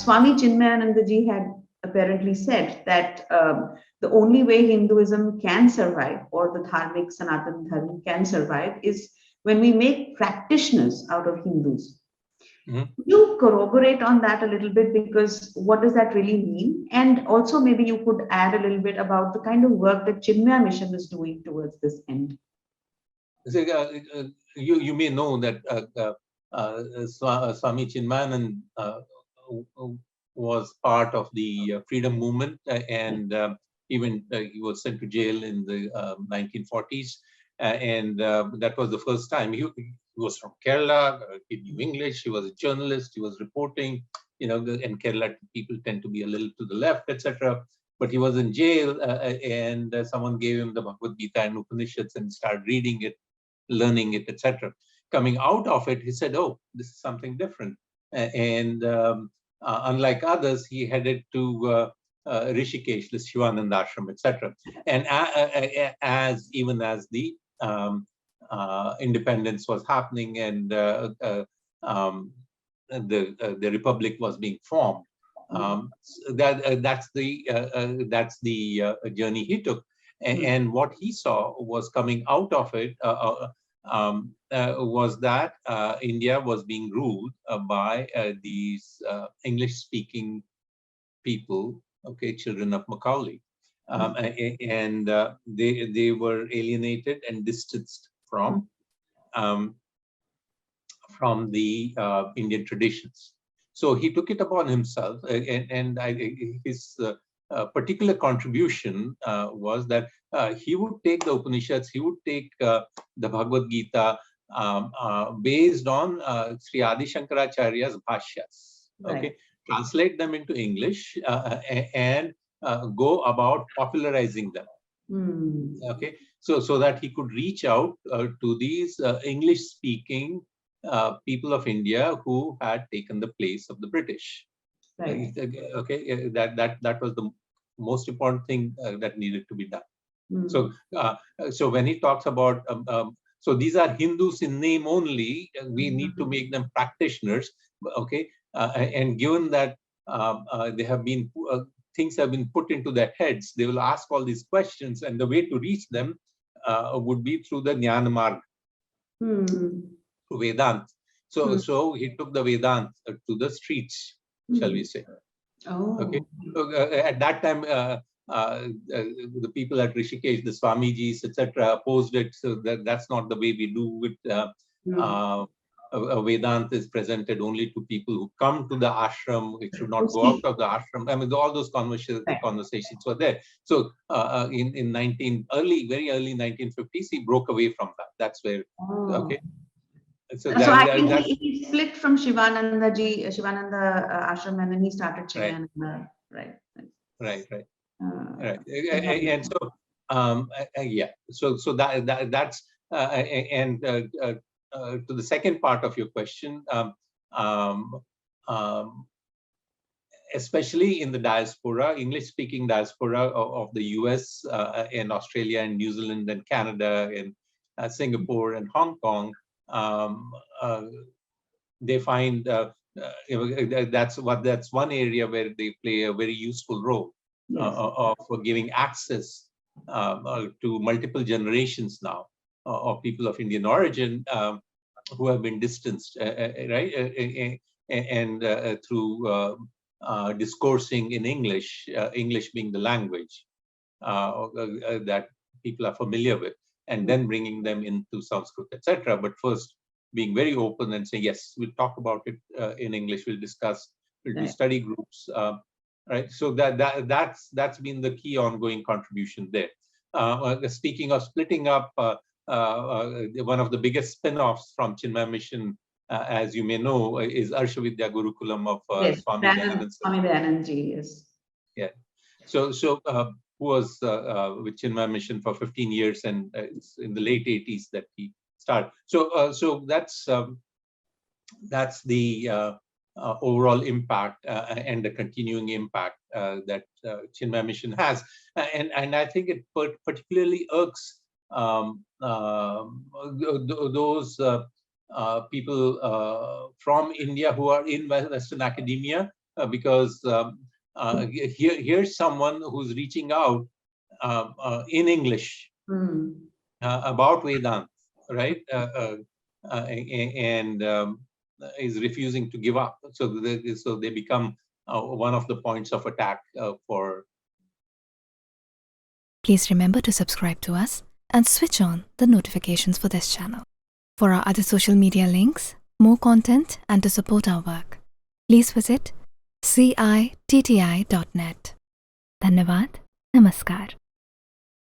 Swami Chinmayananda ji had apparently said that the only way Hinduism can survive, or the Dharmic Sanatana Dharma can survive, is when we make practitioners out of Hindus. Could you corroborate on that a little bit? Because what does that really mean? And also maybe you could add a little bit about the kind of work that Chinmaya Mission is doing towards this end. So, you may know that Swami Chinmayananda was part of the freedom movement, and even he was sent to jail in the 1940s, and that was the first time. He was from Kerala. He knew English. He was a journalist. He was reporting. You know, in Kerala, people tend to be a little to the left, etc. But he was in jail, and someone gave him the Bhagavad Gita and Upanishads and started reading it, learning it, etc. Coming out of it, he said, "Oh, this is something different." And unlike others, he headed to Rishikesh, the Shivananda Ashram, etc. And even as the independence was happening and the republic was being formed, that's the journey he took. And what he saw was coming out of it was that India was being ruled by these English-speaking people, okay, children of Macaulay, and they were alienated and distanced from the Indian traditions. So he took it upon himself, and his particular contribution was that he would take the Upanishads, he would take the Bhagavad Gita based on Sri Adi Shankaracharya's bhashyas, okay, translate them into English and go about popularizing them, okay, so that he could reach out to these English-speaking people of India who had taken the place of the British. Okay, that was the most important thing that needed to be done. So when he talks about so these are Hindus in name only, we need to make them practitioners, okay, and given that they have been things have been put into their heads, they will ask all these questions, and the way to reach them would be through the Jnana Marg, Vedant. So he took the Vedant to the streets, shall we say. Okay. So, at that time, the people at Rishikesh, the Swamijis, etc., opposed it. So that's not the way we do it. Vedanta is presented only to people who come to the ashram. It should not go out of the ashram. I mean, all those conversations were there. So in very early 1950s, he broke away from that. That's where, okay. So I think he split from Shivananda ashram, and then he started Chinmaya. Right. And so yeah. So that's and to the second part of your question, especially in the diaspora, English-speaking diaspora of the US and Australia and New Zealand and Canada and Singapore and Hong Kong, they find that's one area where they play a very useful role of giving access to multiple generations now of people of Indian origin who have been distanced, right? And through discoursing in English, English being the language that people are familiar with, and then bringing them into Sanskrit, etc. But first, being very open and saying, yes, we'll talk about it in English. We'll discuss. We'll do study groups, right? So that's been the key ongoing contribution there. Speaking of splitting up, one of the biggest spin-offs from Chinmaya Mission, as you may know, is Arshavidya Gurukulam of Swami Dayanand Ji. Yes. Yeah. So who was with Chinmaya Mission for 15 years, and it's in the late 80s that he started. So that's the overall impact and the continuing impact that Chinmaya Mission has, and I think it particularly irks those people from India who are in Western academia because here's someone who's reaching out in English about Vedanta, right? And is refusing to give up. So they become one of the points of attack for. Please remember to subscribe to us and switch on the notifications for this channel. For our other social media links, more content, and to support our work, please visit citti.net. Dhanyavad. Namaskar.